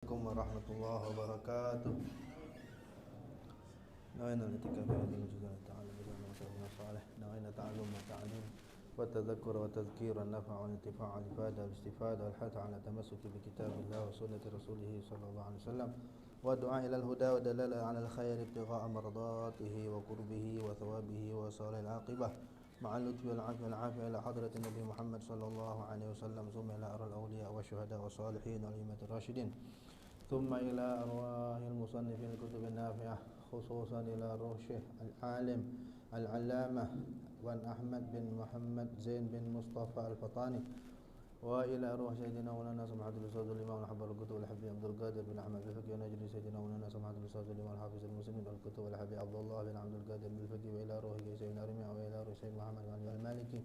Assalamualaikum warahmatullahi wabarakatuh. نوينا الاعتكاف في هذه المجلس تعالى بجانب وسلم صالح نوينا تعلم وتعليم والتذكر والتذكير والنفع والانتفاع والإفادة والاستفادة والحث على التمسك بكتاب الله وسنة رسوله صلى الله عليه وسلم والدعاء إلى الهدى والدلالة على الخير ابتغاء مرضاته وقربه وثوابه وصالح العاقبة مع اللطف والعافية إلى حضرة النبي محمد صلى الله عليه وسلم ثم إلى أرى الأولياء والشهداء والصالحين والأئمة الراشدين ثم إلى أرواح المصنفين الكتب النافعة خصوصا إلى روح الشيخ العالم العلامة وان أحمد بن محمد زين بن مصطفى الفطاني وإلى أرواح سيدنا مولانا سماحة الأستاذ الإمام الحبر الكتب الحبيب عبد القادر بن أحمد بالفقه ونجل سيدنا مولانا سماحة الأستاذ الإمام الحافظ المسلمين الكتب الحبيب عبد الله بن عبد القادر بالفقه وإلى روح سيدنا رميع وإلى روح سيدنا محمد بن المالكي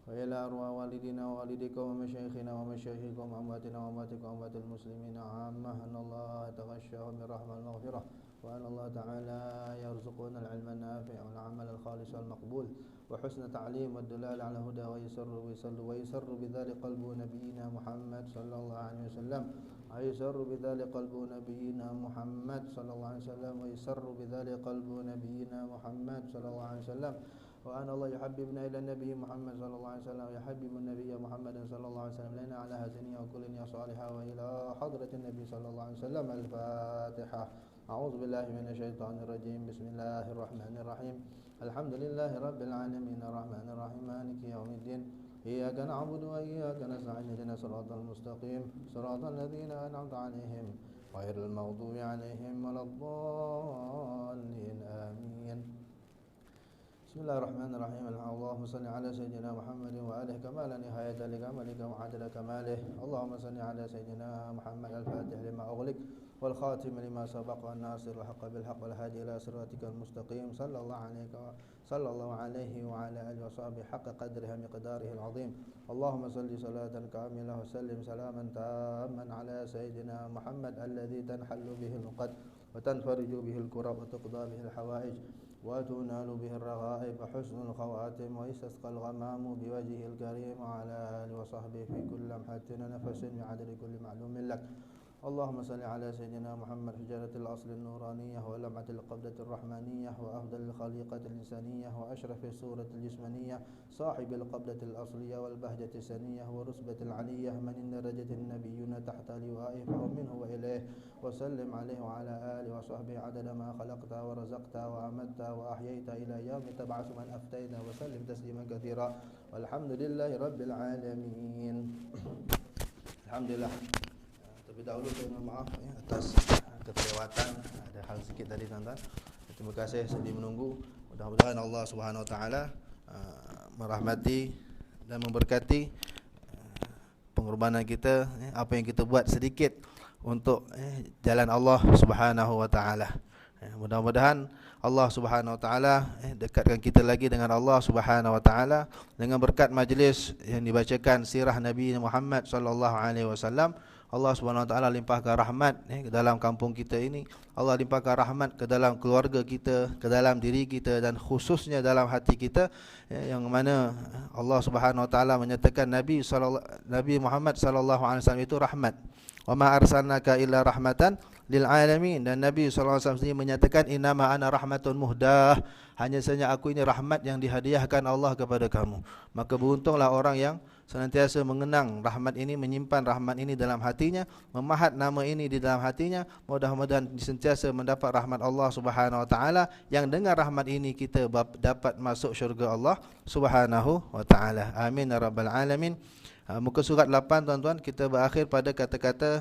وإلى أرواح والدينا ووالديكم ومشايخنا ومشايخكم وأمواتنا وأمواتكم وأموات المسلمين عامة أن الله يتغشاهم بالرحمة والمغفرة وأن الله تعالى يرزقنا العلم النافع والعمل الخالص والمقبول وحسن التعليم والدلالة على الهدى ويسر بذلك قلب نبينا محمد صلى الله عليه وسلم ويسر بذلك قلب نبينا محمد صلى الله عليه وسلم ويسر بذلك قلب نبينا محمد صلى الله عليه وسلم وأن الله يحببنا إلى النبي محمد صلى الله عليه وسلم ويحبب النبي محمد صلى الله عليه وسلم لنا على هذه وكل صالحة وإلى حضرة النبي صلى الله عليه وسلم. الفاتحة. أعوذ بالله من الشيطان الرجيم. بسم الله الرحمن الرحيم. الحمد لله رب العالمين الرحمن الرحيم مالك يوم الدين إياك نعبد وإياك نستعين اهدنا الصراط المستقيم صراط الذين أنعمت عليهم غير المغضوب عليهم ولا الضالين آمين. بسم الله الرحمن الرحيم. اللهم صل على سيدنا محمد وآله كما لا نهاية لكمالك وعدد كماله. اللهم صل على سيدنا محمد الفاتح لما أغلق والخاتم لما سبق والناصر الحق بالحق والهادي إلى صراطك المستقيم صلى الله عليه وعلى آله وصحبه حق قدره مقداره العظيم. اللهم صل صلاة كاملة وسلم سلاما تاما على سيدنا محمد الذي تنحل به العقد وتنفرج به الكرب وتقضى به الحوائج وتنال به الرغائب وحسن الخواتم ويستسقى الغمام بوجهه الكريم وعلى آله وصحبه في كل لمحة ونفس بعدد كل معلوم لك. اللهم صل على سيدنا محمد حجرة الأصل النورانية ولمعة القبضة الرحمانية وأفضل الخليقة الإنسانية وأشرف الصورة الجسمانية صاحب القبضة الأصلية والبهجة السنية ورتبة العلية من درجة النبيون تحت لوائه ومنه وإليه وسلم عليه وعلى آله وصحبه عدد ما خلقت ورزقت وأمت وأحييت إلى يوم تبعث من أفتيت وسلم تسليما كثيرا والحمد لله رب العالمين. Alhamdulillah. Terlebih dahulu saya mohon maaf atas keterlewatan, ada hal sedikit tadi tuan-tuan. Terima kasih sudi menunggu. Mudah-mudahan Allah Subhanahu wa taala merahmati dan memberkati pengorbanan kita, apa yang kita buat sedikit untuk jalan Allah Subhanahu wa taala. Mudah-mudahan Allah Subhanahu wa taala dekatkan kita lagi dengan Allah Subhanahu wa taala dengan berkat majlis yang dibacakan sirah Nabi Muhammad sallallahu alaihi wasallam. Allah Subhanahu wa taala limpahkan rahmat ke dalam kampung kita ini. Allah limpahkan rahmat ke dalam keluarga kita, ke dalam diri kita dan khususnya dalam hati kita, yang mana Allah Subhanahu wa taala menyatakan Nabi Muhammad sallallahu alaihi wasallam itu rahmat. Wa ma arsalnaka illa rahmatan lil alamin, dan Nabi sallallahu alaihi wasallam sendiri menyatakan innama ana rahmatun muhdah, hanya saja aku ini rahmat yang dihadiahkan Allah kepada kamu. Maka beruntunglah orang yang senantiasa mengenang rahmat ini, menyimpan rahmat ini dalam hatinya, memahat nama ini di dalam hatinya. Mudah-mudahan sentiasa mendapat rahmat Allah Subhanahu wa taala, yang dengan rahmat ini kita dapat masuk syurga Allah Subhanahu wa taala. Amin ya rabbal alamin. Muka surat 8 tuan-tuan, kita berakhir pada kata-kata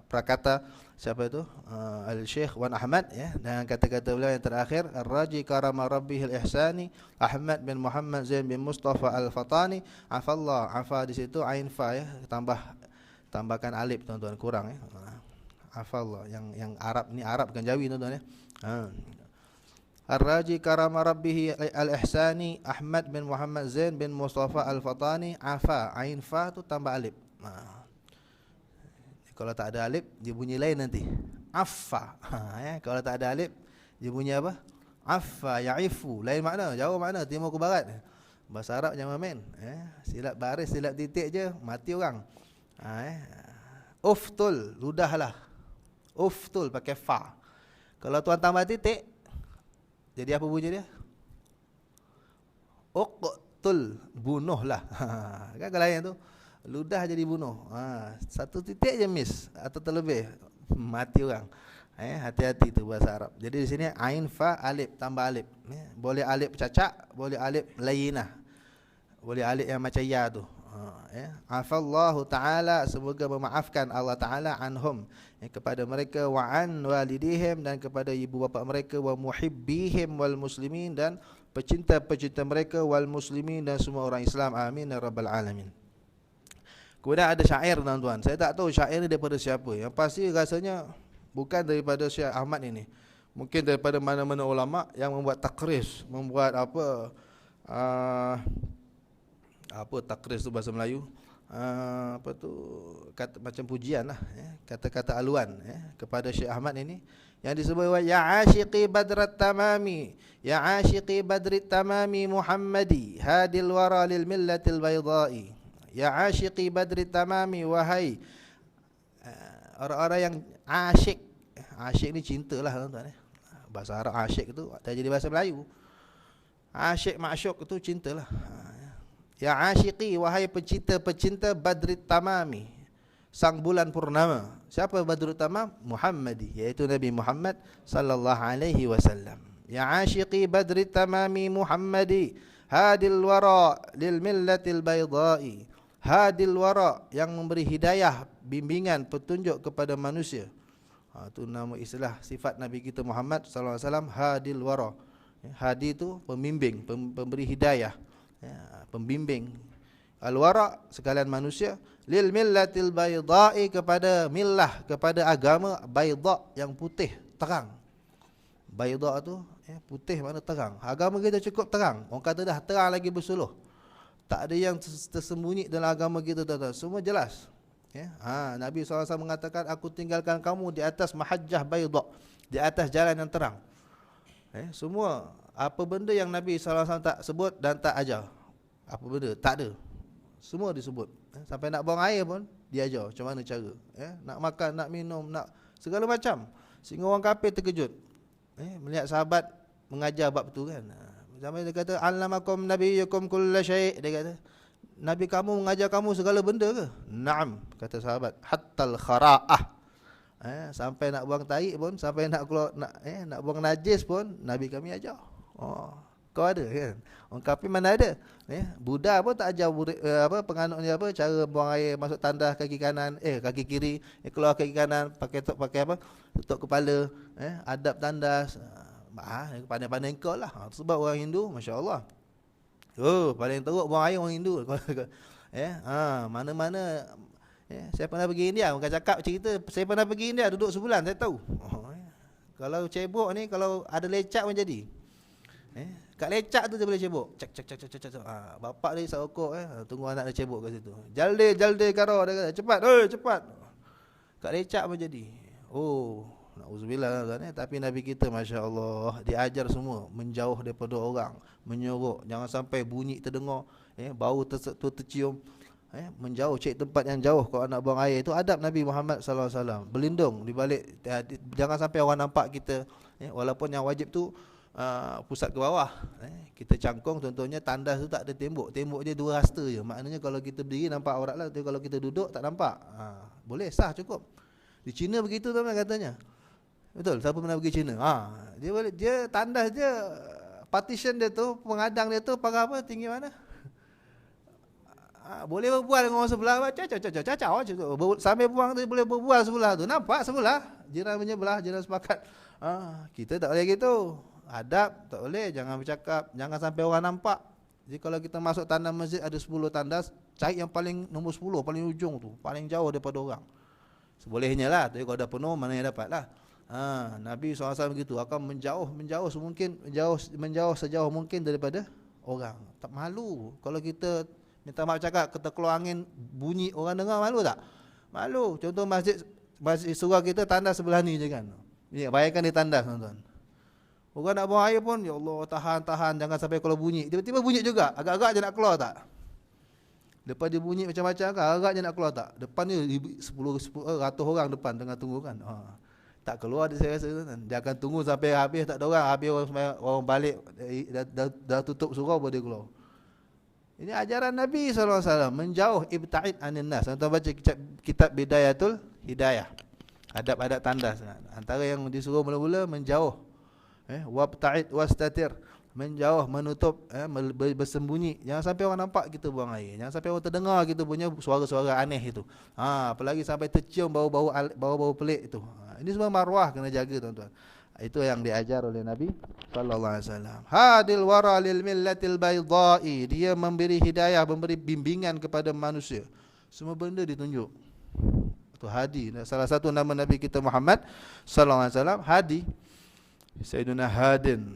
prakata siapa itu? Al-Syekh Wan Ahmad, ya, dengan kata-kata beliau yang terakhir, Ar-Raji karama rabbihil ihsani Ahmad bin Muhammad Zain bin Mustafa Al-Fatani afallah. Afa di situ ain fa, ya, tambahkan alif tuan-tuan, kurang, ya. Afallah, yang Arab ni, Arab bukan Jawi tuan-tuan, ya. Ar-Raji karama rabbihi al-ihsani Ahmad bin Muhammad Zain bin Mustafa Al-Fatani afa, ain fa tu tambah alif. Kalau tak ada alif dia bunyi lain nanti. Affa. Ya, kalau tak ada alif dia bunyi apa? Affa ya'ifu. Lain makna, jauh makna, timur ke barat. Bahasa Arab jangan main. Silap baris, silap titik je mati orang. Uftul, ludahlah. Uftul pakai fa. Kalau tuan tambah titik, jadi apa bunyi dia? Uqtul, bunuhlah. Kan kalau lain tu, ludah jadi bunuh. Satu titik je miss atau terlebih, mati orang. Hati-hati tu bahasa Arab. Jadi di sini ain fa alif tambah alif. Boleh alif cacak, boleh alif layinah. Boleh alif yang macam ya tu. Afallahu ta'ala, semoga memaafkan Allah Ta'ala anhum, kepada mereka, wa an walidihim, dan kepada ibu bapa mereka, wa muhibbihim wal muslimin, dan pecinta-pecinta mereka, wal muslimin, dan semua orang Islam, amin ya rabbal alamin. Kemudian ada syair tuan-tuan. Saya tak tahu syair ni daripada siapa. Yang pasti rasanya bukan daripada Syekh Ahmad ini. Mungkin daripada mana-mana ulama yang membuat takris, membuat apa takris tu bahasa Melayu, kata macam pujian lah, kata-kata aluan kepada Syekh Ahmad ini, yang disebut ya asyiqi badrat tamami, ya asyiqi badrit tamami Muhammadi hadil wara lil millatil baydai. Ya asyiqi badrit tamami, wahai orang-orang yang asyik. Asyik ni cinta lah tuan-tuan. Bahasa Arab asyik tu tak jadi bahasa Melayu. Asyik masyuk tu cinta lah. Ya asyiqi, wahai pecinta-pecinta badrit tamami, sang bulan purnama. Siapa badrut tamam? Muhammadi, iaitu Nabi Muhammad sallallahu alaihi wasallam. Ya asyiqi badrit tamami Muhammadi hadil wara lil millatil baydai. Hadil wara, yang memberi hidayah, bimbingan, petunjuk kepada manusia. Itu nama istilah sifat Nabi kita Muhammad sallallahu alaihi wasallam, hadil wara. Hadi itu pembimbing, pemberi hidayah, pembimbing. Al-wara, sekalian manusia. Lil millatil baydai, kepada millah, kepada agama bayda, yang putih, terang. Bayda tu putih, mana terang. Agama kita cukup terang. Orang kata dah terang lagi bersuluh. Tak ada yang tersembunyi dalam agama kita, tuan-tuan. Semua jelas. Nabi SAW mengatakan, aku tinggalkan kamu di atas mahajjah bayda, di atas jalan yang terang. Semua apa benda yang Nabi SAW tak sebut dan tak ajar, apa benda tak ada, semua disebut. Sampai nak buang air pun diajar macam mana cara, nak makan, nak minum, nak segala macam. Sehingga orang kafir terkejut melihat sahabat mengajar bab tu kan. Sampai dia kata, allamakum nabiyyukum kulla syai', dia kata, Nabi kamu mengajar kamu segala benda ke? Naam, kata sahabat, hattal khara'ah. Sampai nak buang tahi pun, sampai nak keluar, nak buang najis pun, Nabi kami ajar. Kau ada kan? Orang kafir mana ada? Buddha pun tak ajar penganutnya cara buang air masuk tandas kaki kanan, kaki kiri, keluar kaki kanan, pakai apa? Tutup kepala, adab tandas. Pandai-pandai kau lah. Sebab orang Hindu, masya-Allah. Paling teruk buang air orang Hindu. Mana-mana. Saya pernah pergi India, bukan cakap cerita, saya pernah pergi India, duduk sebulan, saya tahu. Kalau cebok ni, kalau ada lecak pun jadi. Kat lecak tu dia boleh cebok. Cak. Bapak dia sakok, tunggu anak dia cebok kat situ. Jalde karo, dia kata, cepat. Kat lecak pun jadi. Na'udzubillah kan. Tapi Nabi kita masya-Allah diajar semua menjauh daripada orang, menyorok, jangan sampai bunyi terdengar, bau tercium. Menjauh, cari tempat yang jauh kalau nak buang air. Itu adab Nabi Muhammad sallallahu alaihi wasallam. Berlindung di balik, jangan sampai orang nampak kita, walaupun yang wajib tu pusat ke bawah. Kita cangkung, contohnya tandas tu tak ada tembok. Tembok dia 2 hasta je. Maknanya kalau kita berdiri nampak aurat lah, tapi kalau kita duduk tak nampak. Boleh, sah, cukup. Di China begitu teman katanya. Betul, siapa pernah pergi China? Dia tandas dia, partition dia tu, pengadang dia tu pakai apa? Tinggi mana? Boleh berbual dengan orang sebelah, sambil buang tu boleh berbual sebelah tu. Nampak sebelah, jiran menyebelah, jiran sepakat. Kita tak boleh gitu. Adab tak boleh, jangan bercakap, jangan sampai orang nampak. Jadi kalau kita masuk tandas masjid ada 10 tandas, cari yang paling nombor 10, paling ujung tu, paling jauh daripada orang. Sebolehnya lah, tapi kalau dah penuh mana yang dapat lah. Nabi SAW begitu, akan menjauh semungkin, menjauh sejauh mungkin daripada orang. Tak malu kalau kita minta maaf cakap, kita keluar angin bunyi orang dengar, malu tak? Malu. Contoh masjid surau kita tandas sebelah ni je kan. Bayangkan dia tandas, tuan-tuan. Orang nak buang air pun, ya Allah, tahan, jangan sampai kalau bunyi. Tiba-tiba bunyi juga, agak-agak je nak keluar tak? Lepas dia bunyi macam-macam kan, agak je nak keluar tak? Depan ni 10 ratus orang depan tengah tunggu kan. Tak keluar dia, saya rasa tuan. Dia akan tunggu sampai habis, tak ada orang, habis orang balik dah tutup surau baru dia keluar. Ini ajaran Nabi SAW, menjauh, ibta'id anin nas. Tuan baca kitab Bidayatul Hidayah, adab-adab tandas. Antara yang disuruh mula-mula menjauh, wabta'id wastatir, menjauh, menutup, bersembunyi. Jangan sampai orang nampak kita buang air. Jangan sampai orang terdengar kita punya suara-suara aneh itu. Apalagi sampai tercium bau-bau pelik itu. Ini semua marwah kena jaga tuan-tuan. Itu yang diajar oleh Nabi sallallahu alaihi wasallam. Hadil wara lil millatil baydai. Dia memberi hidayah, memberi bimbingan kepada manusia. Semua benda ditunjuk. Itu hadi. Salah satu nama Nabi kita Muhammad sallallahu alaihi wasallam hadi. Sayyiduna Hadin,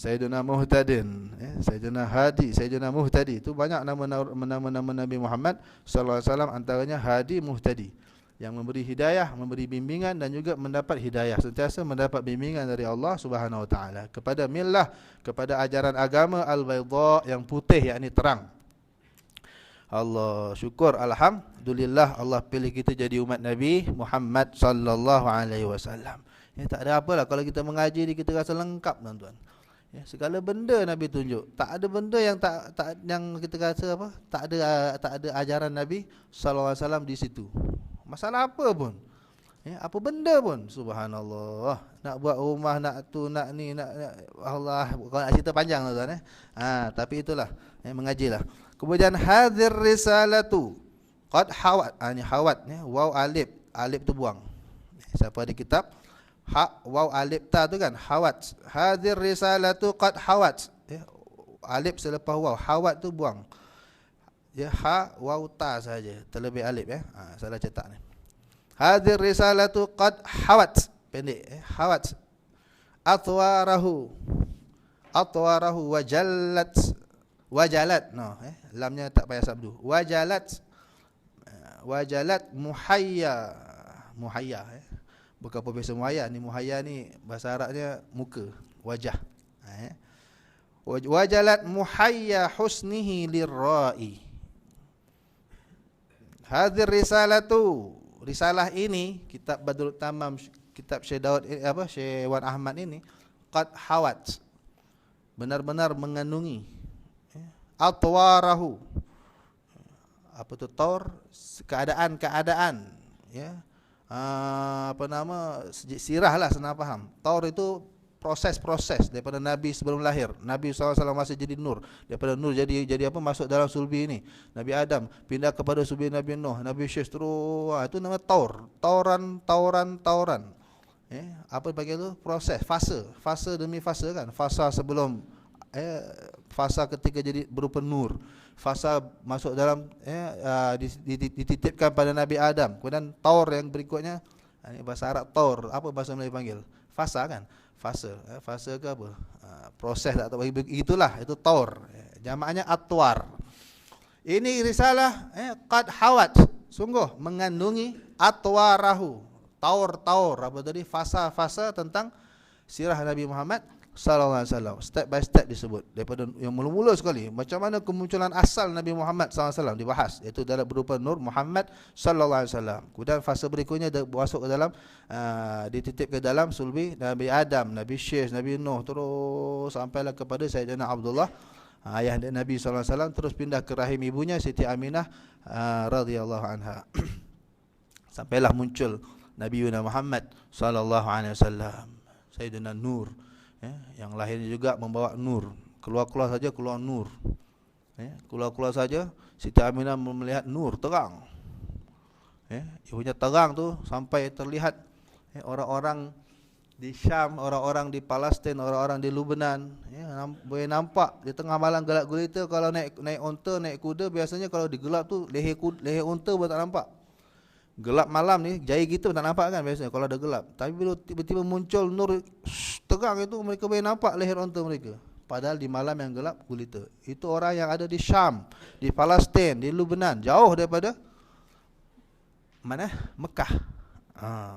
Sayyiduna Muhtadin, Sayyiduna Hadi, Sayyiduna Muhtadi. Itu banyak nama-nama Nabi Muhammad sallallahu alaihi wasallam, antaranya Hadi, Muhtadi, yang memberi hidayah, memberi bimbingan dan juga mendapat hidayah, sentiasa mendapat bimbingan dari Allah Subhanahu wa taala kepada millah, kepada ajaran agama al-baydha, yang putih, yakni terang. Allah syukur, alhamdulillah Allah pilih kita jadi umat Nabi Muhammad sallallahu alaihi wasallam. Tak ada apalah kalau kita mengaji ni kita rasa lengkap tuan-tuan. Segala benda Nabi tunjuk. Tak ada benda yang tak yang kita rasa apa? Tak ada ajaran Nabi sallallahu alaihi wasallam di situ. Masalah apa pun, apa benda pun, subhanallah. Nak buat rumah, nak tu, nak ni, nak Allah, kalau nak cerita panjang tuan-tuan. Tapi itulah, mengajilah. Kemudian hadzir risalatu qad hawat, ni hawat, waw alif, alif tu buang. Siapa ada kitab waw alif ta tu kan, hawat. Hadzir risalatu qad hawat, alif selepas waw, hawat tu buang. Ha waw ta saja, terlebih alif, salah cetak ni. Hadzir risalatu qad hawat, pendek, hawat. Atwarahu wajalat, lamnya tak payah sabdu. Wajalat muhayya, bukan Profesor Muhayya ni, muhayya ni bahasa Arabnya muka, wajah. Wajalat muhayya husnihi lirra'i. Hadzir risalatu, risalah ini, kitab Badrul Tamam, kitab Syekh Daud, Syekh Wan Ahmad ini, qad hawat, benar-benar mengandungi, atwarahu, apa tu taur, keadaan-keadaan, sirah lah, senang faham. Taur itu proses-proses daripada Nabi sebelum lahir. Nabi SAW masih jadi nur, daripada nur jadi apa, masuk dalam sulbi ini. Nabi Adam pindah kepada sulbi Nabi Nuh, Nabi Syekh terus, itu nama taur. Tauran. Apa bagian itu? Proses, fase demi fase kan. Fasa sebelum fasa ketika jadi berupa nur, fasa masuk dalam dititipkan pada Nabi Adam. Kemudian taur yang berikutnya, ini bahasa Arab taur, apa bahasa Melayu panggil? Fasa kan? Fase ke apa? Proses tak tahu, itulah, itu taur. Jamaknya atwar. Ini risalah qad hawat, sungguh mengandungi atwarahu, taur apa tadi, fasa tentang sirah Nabi Muhammad sallallahu alaihi wasallam. Step by step disebut, daripada yang mula-mula sekali macam mana kemunculan asal Nabi Muhammad sallallahu alaihi wasallam dibahas, iaitu dalam berupa nur Muhammad sallallahu alaihi wasallam. Kemudian fasa berikutnya masuk ke dalam, dititip ke dalam sulbi Nabi Adam, Nabi Syekh, Nabi Nuh, terus sampailah kepada Sayyidina Abdullah, ayah Nabi sallallahu alaihi wasallam, terus pindah ke rahim ibunya Siti Aminah radhiyallahu anha. Sampailah muncul Nabi Muhammad sallallahu alaihi wasallam, Sayyidina Nur, yang lahirnya juga membawa nur. Keluar saja keluar nur. Keluar saja Siti Aminah melihat nur terang. Ibunya terang tu sampai terlihat orang-orang di Syam, orang-orang di Palestin, orang-orang di Lebanon, boleh nampak di tengah malam gelap gulita. Kalau naik unta, naik kuda, biasanya kalau digelap tu leher unta pun tak nampak. Gelap malam ni, jari kita tak nampak kan biasanya kalau ada gelap. Tapi bila tiba-tiba muncul nur terang itu, mereka boleh nampak leher unta mereka. Padahal di malam yang gelap gulita. Itu orang yang ada di Syam, di Palestin, di Lebanon, jauh daripada mana? Mekah.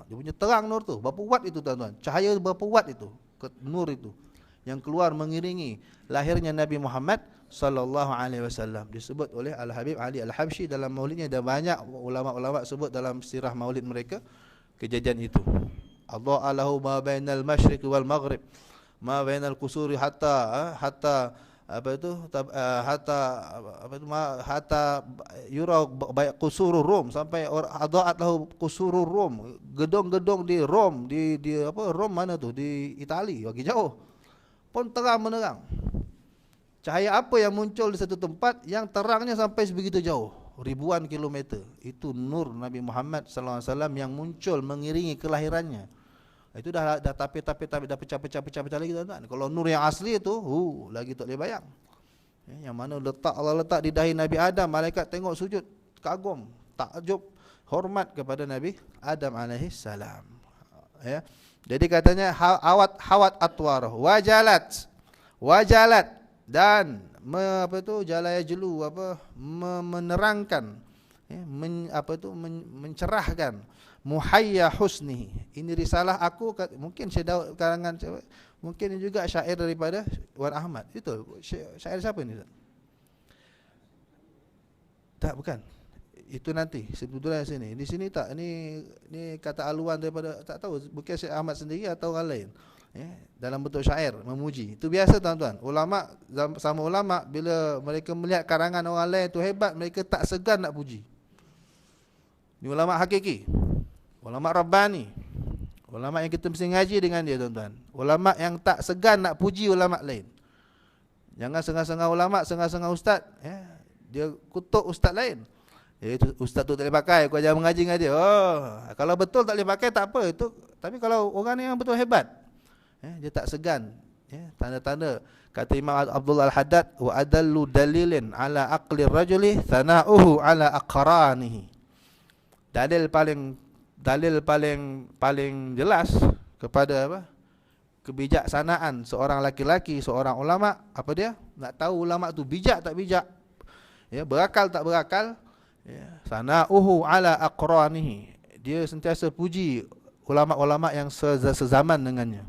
Dia punya terang nur tu. Berapa watt itu tuan-tuan? Cahaya berapa watt itu? Nur itu yang keluar mengiringi lahirnya Nabi Muhammad sallallahu alaihi wasallam. Disebut oleh Al-Habib Ali Al-Habsyi dalam maulidnya, dan banyak ulama-ulama sebut dalam sirah maulid mereka kejadian itu. Adha'a lahu ma bainal masyriq wal maghrib, ma bainal qusuri hatta apa itu hatta apa itu hatta yura qusurur Rom, sampai adha'at lahu qusurur Rom, gedung-gedung di Rom, di apa Rom mana tu, di Itali, bagi jauh pun terang menerang. Cahaya apa yang muncul di satu tempat yang terangnya sampai sebegitu jauh, ribuan kilometer. Itu nur Nabi Muhammad sallallahu alaihi wasallam yang muncul mengiringi kelahirannya. Itu dah tapi dah pecah lagi tuan-tuan. Kalau nur yang asli itu, lagi tak boleh bayang. Yang mana Allah letak di dahi Nabi Adam, malaikat tengok sujud, kagum, takjub, hormat kepada Nabi Adam alaihi salam. Ya. Jadi katanya hawat atwar, wajalat dan jalaya jelu menerangkan, mencerahkan, muhayya husni. Ini risalah aku, mungkin saya karangan, mungkin juga syair daripada Wan Ahmad. Itu syair siapa ni? Tak, bukan. Itu nanti sebetulnya sini. Di sini tak, ini kata aluan daripada, tak tahu, mungkin Syekh Ahmad sendiri atau orang lain. Dalam bentuk syair memuji. Itu biasa tuan-tuan. Ulama sama ulama, bila mereka melihat karangan orang lain tu hebat, mereka tak segan nak puji. Ini ulama hakiki, ulama rabbani, ulama yang kita mesti ngaji dengan dia tuan-tuan. Ulama yang tak segan nak puji ulama lain. Jangan setengah-setengah ulama, setengah-setengah ustaz, dia kutuk ustaz lain. Itu ustaz tu tak boleh pakai, kau jangan mengaji dengan dia. Kalau betul tak boleh pakai tak apa itu. Tapi kalau orang ni yang betul hebat, dia tak segan. Tanda-tanda kata Imam Abdullah Al-Haddad, wa adallu dalilin ala aqli rajuli thana'uhu ala aqranihi. Dalil paling jelas kepada kebijaksanaan seorang laki-laki, seorang ulama, apa dia? Nak tahu ulama tu bijak tak bijak, berakal tak berakal, sana'uhu ala aqranihi. Dia sentiasa puji ulama-ulama yang sezaman dengannya.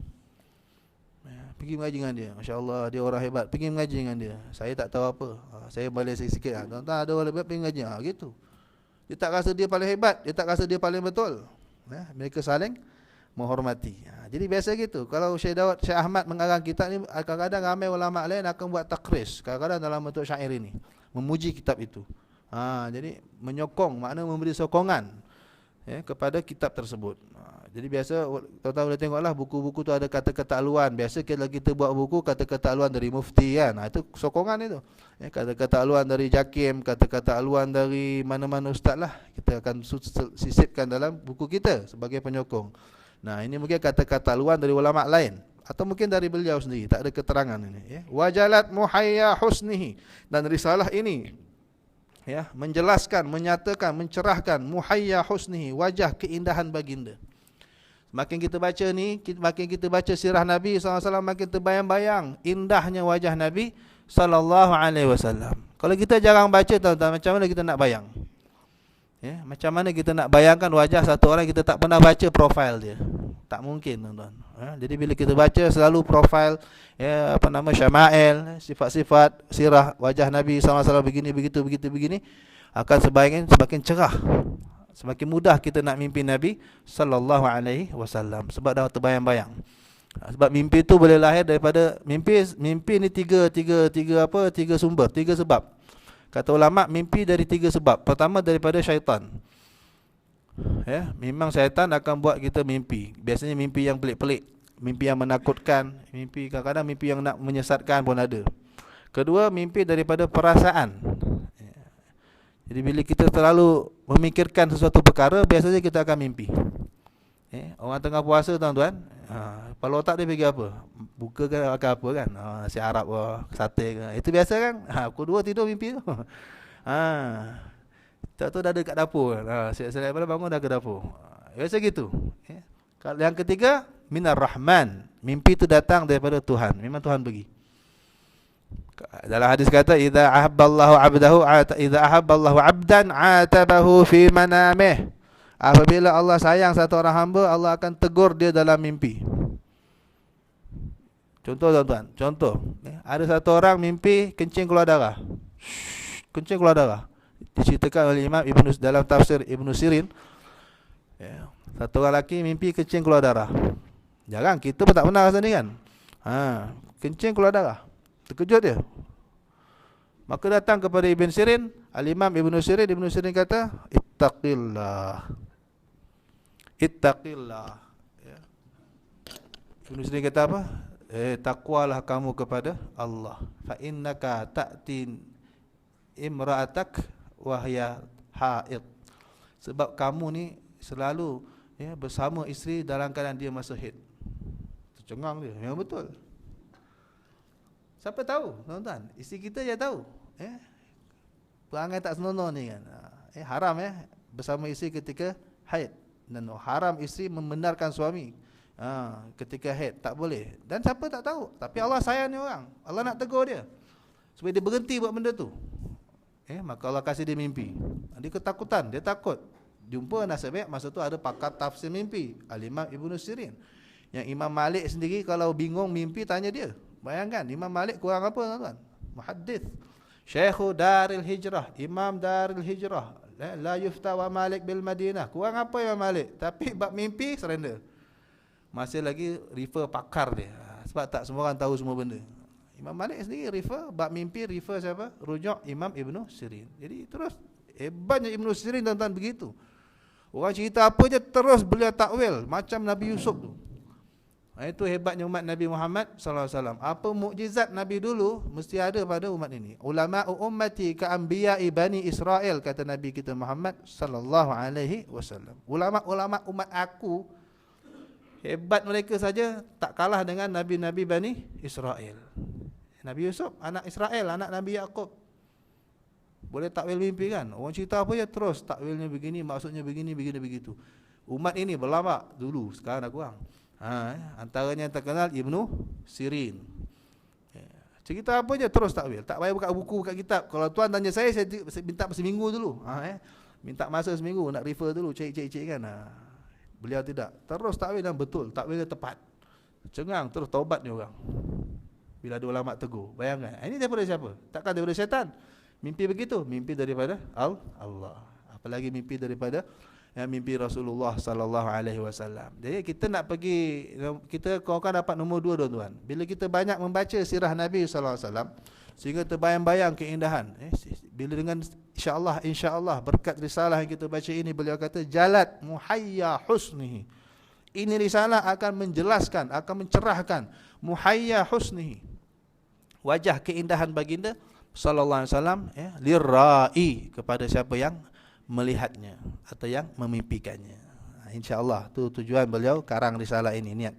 Pergi mengaji dengan dia, masya-Allah, dia orang hebat. Pergi mengaji dengan dia. Saya tak tahu apa, saya boleh sikit-sikit. Tuan-tuan ada orang hebat, pergi mengaji. Gitu. Dia tak rasa dia paling hebat, dia tak rasa dia paling betul. Mereka saling menghormati. Jadi biasa gitu. Kalau Syekh Ahmad mengarang kitab ni, kadang-kadang ramai ulama lain akan buat takris, kadang-kadang dalam bentuk syair ini, memuji kitab itu. Jadi menyokong, makna memberi sokongan kepada kitab tersebut. Jadi biasa tuan-tuan boleh tengoklah buku-buku tu ada kata-kata aluan. Biasa kalau kita buat buku kata-kata aluan dari mufti kan. Itu sokongan itu. Kata-kata aluan dari Jakim, kata-kata aluan dari mana-mana ustaz lah. Kita akan sisipkan dalam buku kita sebagai penyokong. Nah, ini mungkin kata-kata aluan dari ulama lain atau mungkin dari beliau sendiri, tak ada keterangan ini. Wajalat muhayya husnihi, dan risalah ini menjelaskan, menyatakan, mencerahkan muhayya husnihi, wajah keindahan baginda. Makin kita baca ni, makin kita baca sirah Nabi SAW, makin terbayang-bayang indahnya wajah Nabi SAW. Kalau kita jarang baca, tuan-tuan, macam mana kita nak bayang? Macam mana kita nak bayangkan wajah satu orang kita tak pernah baca profil dia? Tak mungkin, tuan-tuan. Jadi bila kita baca selalu profil, syama'il, sifat-sifat sirah wajah Nabi SAW begini, begini, akan semakin cerah. Semakin mudah kita nak mimpi Nabi sallallahu alaihi wasallam sebab dah terbayang-bayang. Sebab mimpi itu boleh lahir daripada mimpi ni tiga sumber, tiga sebab. Kata ulama, mimpi dari tiga sebab. Pertama daripada syaitan. Memang syaitan akan buat kita mimpi. Biasanya mimpi yang pelik-pelik, mimpi yang menakutkan, mimpi kadang-kadang mimpi yang nak menyesatkan pun ada. Kedua, mimpi daripada perasaan. Jadi bila kita terlalu memikirkan sesuatu perkara, biasanya kita akan mimpi. Orang tengah puasa, tuan-tuan, kepala otak dia pergi apa? Buka ke makan apa kan? Nasi Arab ke, sate ke. Itu biasa kan? Pukul 2 tidur mimpi tu. Tak tahu dah ada kat dapur. Siap-siap bangun dah ke dapur. Biasa gitu. Yang ketiga, minar rahman. Mimpi itu datang daripada Tuhan. Memang Tuhan bagi. Dalam hadis kata, idza ahabballahu 'abdan 'atabahu fi manamih. Apabila Allah sayang satu orang hamba, Allah akan tegur dia dalam mimpi. Contoh, tuan-tuan, ada satu orang mimpi kencing keluar darah. Kencing keluar darah. Diceritakan oleh Imam dalam tafsir Ibnu Sirin. Satu orang lelaki mimpi kencing keluar darah. Jarang, kita pun tak pernah rasa ni kan. Kencing keluar darah. Terkejut dia. Maka datang kepada Ibn Sirin, Al-Imam Ibn Sirin kata, Ittaqillah. Ya. Ibn Sirin kata apa? Takwalah kamu kepada Allah. Fa innaka ta'tin imra'atak wahya haid. Sebab kamu ni selalu bersama isteri dalam keadaan dia masa haid. Tercengang dia. Memang betul. Siapa tahu, tuan-tuan? Isteri kita je tahu. Perangai tak senonoh ni kan. Haram bersama isteri ketika haid. Dan haram isteri membenarkan suami ketika haid. Tak boleh. Dan siapa tak tahu. Tapi Allah sayang ni orang. Allah nak tegur dia supaya dia berhenti buat benda tu. Maka Allah kasih dia mimpi. Dia ketakutan. Dia takut. Jumpa nasib baik. Masa tu ada pakar tafsir mimpi, Al-Imam Ibn Sirin. Yang Imam Malik sendiri kalau bingung mimpi tanya dia. Bayangkan Imam Malik kurang apa tuan-tuan? Muhaddith, Syekhu Daril Hijrah, Imam Daril Hijrah. La yufta wa Malik bil Madinah. Kurang apa Imam Malik? Tapi bab mimpi surrender. Masih lagi refer pakar dia. Sebab tak semua orang tahu semua benda. Imam Malik sendiri refer bab mimpi, refer siapa? Rujuk Imam Ibn Sirin. Jadi terus hebatnya Ibn Sirin tuan-tuan begitu. Orang cerita apa je terus beliau takwil macam Nabi Yusuf tu. Itu hebatnya umat Nabi Muhammad sallallahu alaihi wasallam. Apa mukjizat Nabi dulu mesti ada pada umat ini. Ulama'u ummati ka anbiya'i bani Israel, kata Nabi kita Muhammad sallallahu alaihi wasallam. Ulama-ulama umat aku hebat mereka saja tak kalah dengan nabi-nabi Bani Israel. Nabi Yusuf anak Israel, anak Nabi Yaqub. Boleh takwil mimpi kan? Orang cerita apa je terus takwilnya begini, maksudnya begini, begitu. Umat ini berlama dulu, sekarang dah kurang. Antaranya yang terkenal Ibnu Sirin. Cerita apa je terus takwil. Tak payah buka buku, buka kitab. Kalau tuan tanya saya minta seminggu dulu. Minta masa seminggu nak refer dulu, cek kan. Beliau tidak. Terus takwil dan betul, takwilnya tepat. Cengang terus taubat ni orang. Bila ada ulama tegur. Bayangkan. Ini daripada siapa? Takkan daripada syaitan. Mimpi begitu, mimpi daripada Allah. Apalagi mimpi daripada mimpi Rasulullah sallallahu alaihi wasallam. Jadi kita nak pergi, kita kau-kau dapat nombor 2 tuan-tuan. Bila kita banyak membaca sirah Nabi sallallahu alaihi wasallam sehingga terbayang-bayang keindahan. Bila dengan insya-Allah berkat risalah yang kita baca ini, beliau kata jalat muhayya husnihi. Ini risalah akan menjelaskan, akan mencerahkan muhayya husnihi, wajah keindahan baginda sallallahu alaihi wasallam, lirra'i, kepada siapa yang melihatnya atau yang memimpikannya. InsyaAllah tu tujuan beliau karang risalah ini. Niat.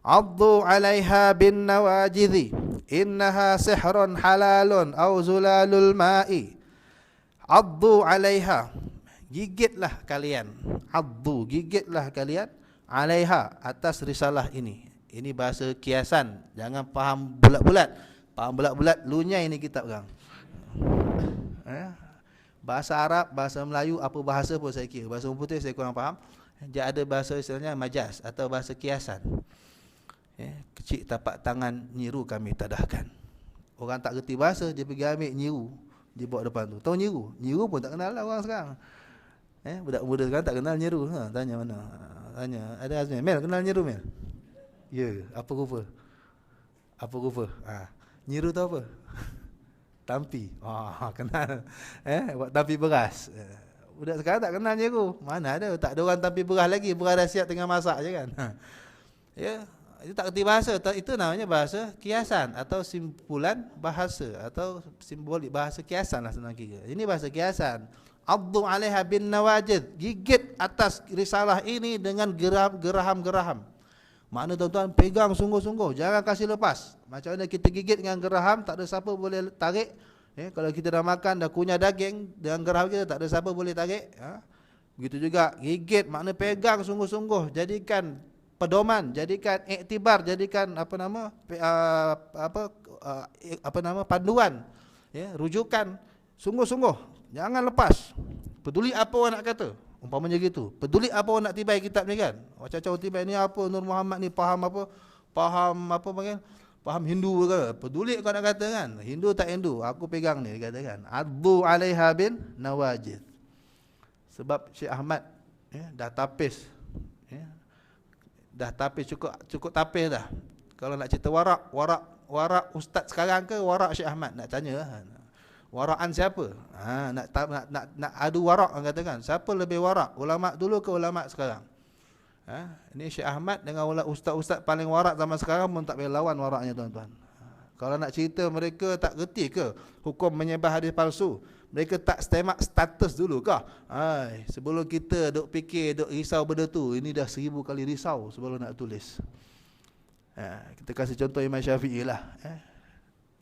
Addu 'alaiha bin nawajidhi innaha sihrun halalun aw zulalul ma'i. Addu 'alaiha, gigitlah kalian. Addu, gigitlah kalian 'alaiha, atas risalah ini. Ini bahasa kiasan, jangan faham bulat-bulat. Faham bulat-bulat lunyai ini kitab kan. Bahasa Arab, bahasa Melayu, apa bahasa pun saya kira. Bahasa Putih saya kurang faham. Dia ada bahasa istilahnya majaz atau bahasa kiasan. Kecil tapak tangan nyiru kami tadahkan. Orang tak reti bahasa, dia pergi ambil nyiru, dia bawa depan tu. Tahu nyiru? Nyiru pun tak kenal lah orang sekarang. Budak muda sekarang tak kenal nyiru. Tanya mana? Tanya. Ada Azmi. Mel, kenal nyiru Mel? Ya, apa rupa? Apa rupa? Nyiru tu apa? Tampi. Kenal. Buat tampi beras. Budak sekarang tak kenal nyiru. Mana ada? Tak ada orang tampi beras lagi. Beras dah siap tengah masak je kan. Itu tak kerti bahasa. Itu namanya bahasa kiasan atau simpulan bahasa atau simbolik bahasa kiasan lah senang kira. Ini bahasa kiasan. Addu 'alaiha bin nawajid. Gigit atas risalah ini dengan geraham-geraham. Makna tuan-tuan pegang sungguh-sungguh, jangan kasih lepas. Macam mana kita gigit dengan geraham, tak ada siapa boleh tarik. Kalau kita dah makan, dah kunyah daging dengan geraham kita, tak ada siapa boleh tarik. Begitu juga gigit, makna pegang sungguh-sungguh, jadikan pedoman, jadikan iktibar, jadikan panduan, rujukan, sungguh-sungguh, jangan lepas. Peduli apa orang nak kata. Umpamanya gitu. Peduli apa orang nak tibai kitab ni kan. Macam-macam tibai ni apa, Nur Muhammad ni faham apa? Faham Hindu ke? Peduli kau nak kata kan. Hindu tak Hindu, aku pegang ni kata kan. Addu 'alaiha bin nawajid. Sebab Syekh Ahmad dah tapis Ya. Dah tapis, cukup tapis dah. Kalau nak cerita warak ustaz sekarang ke warak Syekh Ahmad, nak tanya lah. Warakan siapa? Nak adu warak orang katakan. Siapa lebih warak? Ulama dulu ke ulama sekarang? Ini Syekh Ahmad dengan ustaz-ustaz paling warak zaman sekarang pun tak boleh lawan waraknya tuan-tuan. Kalau nak cerita mereka tak reti ke hukum menyebar hadis palsu? Mereka tak semak status dulu kah? Sebelum kita duk fikir, duk risau benda tu, ini dah 1000 kali risau sebelum nak tulis. Kita kasih contoh Imam Syafi'i lah.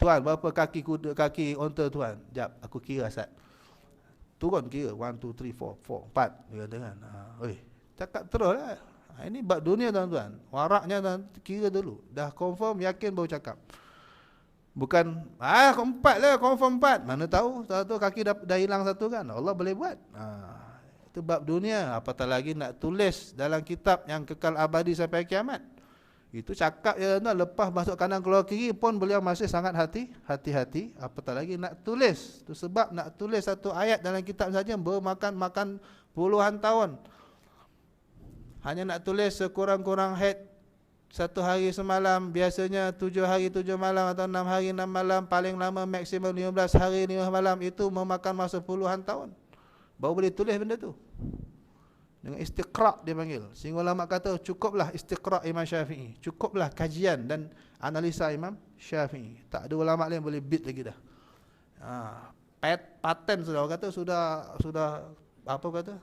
Tuan, berapa kaki onta tuan? Jap, aku kira Ustaz. Turun kira 1 2 3 4 4 dia kata kan. Cakap terus lah. Ini bab dunia tuan-tuan. Waraknya tuan, kira dulu. Dah confirm, yakin baru cakap. Bukan 4 lah, confirm 4. Mana tahu satu kaki dah hilang satu kan. Allah boleh buat. Itu bab dunia. Apatah lagi nak tulis dalam kitab yang kekal abadi sampai kiamat. Itu cakap ya tuan, lepas masuk kanan keluar kiri pun beliau masih sangat hati-hati. Apatah lagi nak tulis. Itu sebab nak tulis satu ayat dalam kitab saja makan puluhan tahun. Hanya nak tulis sekurang-kurang head 1 hari semalam, biasanya 7 hari 7 malam atau 6 hari 6 malam, paling lama maksimum 15 hari 15 malam, itu memakan masa puluhan tahun. Baru boleh tulis benda tu. Dengan istiqra' dia panggil. Sehingga ulama kata cukuplah istiqra' Imam Syafi'i. Cukuplah kajian dan analisa Imam Syafi'i. Tak ada ulama lain boleh beat lagi dah. Paten sudah orang kata sudah apa kata?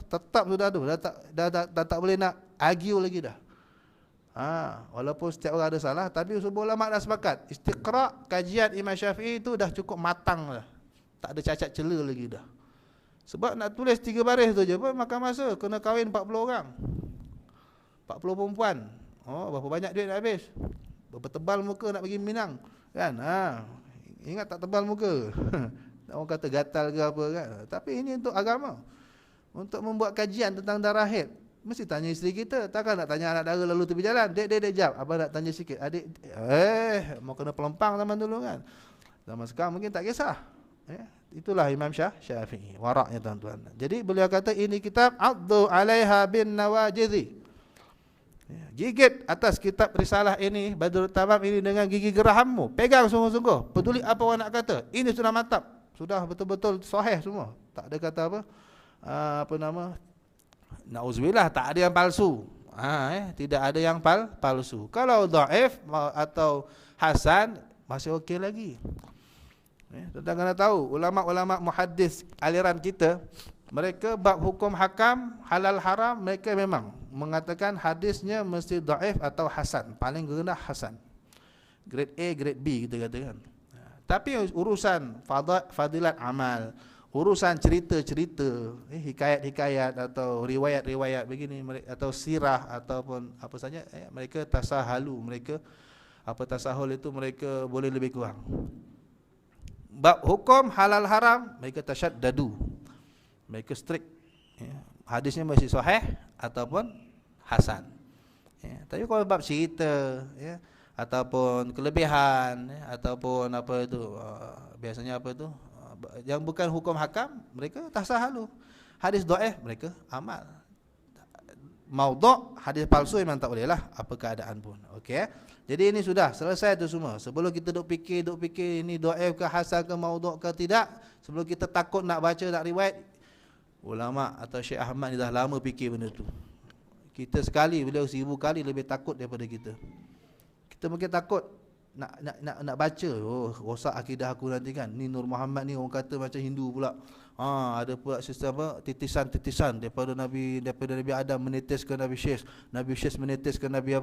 Tetap sudah tu. Dah tak boleh nak argue lagi dah. Walaupun setiap orang ada salah, tapi semua ulama dah sepakat istiqra' kajian Imam Syafi'i itu dah cukup matang dah. Tak ada cacat cela lagi dah. Sebab nak tulis 3 baris tu je pun makan masa. Kena kahwin 40 orang, 40 perempuan. Berapa banyak duit nak habis. Berapa tebal muka nak pergi Minang kan. Ingat tak tebal muka. Orang kata gatal ke apa kan. Tapi ini untuk agama. Untuk membuat kajian tentang darah haid, mesti tanya isteri kita. Takkan nak tanya anak dara lalu tepi jalan. Dek jap. Abang nak tanya sikit. Adik, mau kena pelempang zaman dulu kan. Zaman sekarang mungkin tak kisah. Itulah Imam Syafi'i. Waraknya tuan-tuan. Jadi beliau kata ini kitab Addu 'alaiha bin nawajidhi. Gigit atas kitab risalah ini, Badrut Tamam ini dengan gigi gerahammu. Pegang sungguh-sungguh. Peduli apa orang nak kata. Ini sudah mantap. Sudah betul-betul sahih semua. Tak ada kata apa nama, na'udzubillah, tak ada yang palsu. Tidak ada yang palsu. Kalau dhaif atau hasan masih okey lagi. Tuan-tuan kena tahu, ulama-ulama muhaddis aliran kita, mereka bab hukum hakam halal haram, mereka memang mengatakan hadisnya mesti dhaif atau hasan, paling rendah hasan. Grade A, grade B kita katakan. Tapi urusan fadilat amal, urusan cerita-cerita, hikayat-hikayat atau riwayat-riwayat begini, atau sirah ataupun apa saja, mereka tasahalu, mereka tasahul itu mereka boleh lebih kurang. Bab hukum halal haram, mereka tasyaddadu, mereka strict. Hadisnya mesti sahih ataupun hasan. Tapi kalau bab cerita, ataupun kelebihan, ataupun apa itu, biasanya apa itu, yang bukan hukum hakam, mereka tasahalu. Hadis dhaif mereka amal. Maudhu', hadis palsu memang tak boleh lah, apa keadaan pun. Okey. Jadi ini sudah selesai tu semua. Sebelum kita duk fikir ini dhaif ke hasan ke maudhu' ke tidak, sebelum kita takut nak baca nak riwayat, ulama atau Syekh Ahmad ni dah lama fikir benda tu. Kita sekali, beliau 1000 kali lebih takut daripada kita. Kita mungkin takut nak baca, rosak akidah aku nanti kan. Ni Nur Muhammad ni orang kata macam Hindu pula. Ada pula sistem titisan daripada Nabi Adam menetes ke Nabi Syekh menetes ke Nabi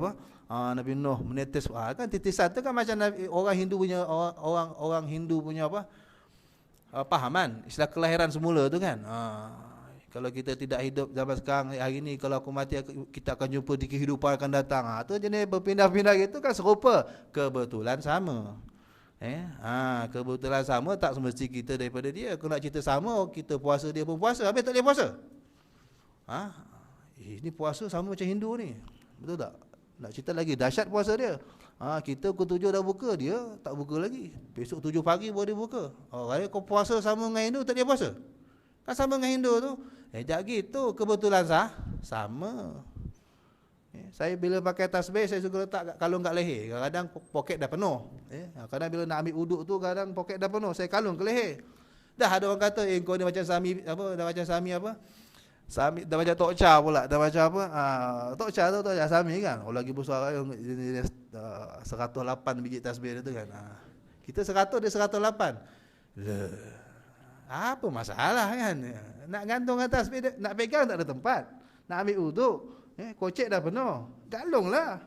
Nabi Nuh menetes. Kan titisan tu kan macam orang Hindu punya orang Hindu punya pahaman, istilah kelahiran semula tu kan. Kalau kita tidak hidup zaman sekarang hari ni, kalau aku mati kita akan jumpa di kehidupan akan datang. Tu jenis berpindah-pindah gitu kan serupa. Kebetulan sama. Kebetulan sama tak semesti kita daripada dia. Kalau nak cerita sama, kita puasa dia pun puasa, habis tak boleh puasa. Ini puasa sama macam Hindu ni. Betul tak? Nak cerita lagi dahsyat puasa dia. Kita pukul 7 dah buka, dia tak buka lagi. Besok 7 pagi baru dia buka. Kau puasa sama dengan Hindu tak dia puasa. Sama dengan Hindu tu. Jak gitu, kebetulan sama. Saya bila pakai tasbih, saya suka letak kalung kat leher. Kadang-kadang poket dah penuh. Kadang bila nak ambil uduk tu, kadang poket dah penuh. Saya kalung ke leher. Dah ada orang kata, kau ni macam Sami apa? Dah macam Sami apa? Sami dah macam Tok Cha pula. Dah macam apa? Tok Cha tu Tok Cha Sami kan. Oh lagi besar yang 108 biji tasbih tu kan. Kita 100 dia 108. Apa masalah kan? Nak gantung atas tasbih, nak pegang tak ada tempat. Nak ambil uduk, kocek dah penuh. Galunglah.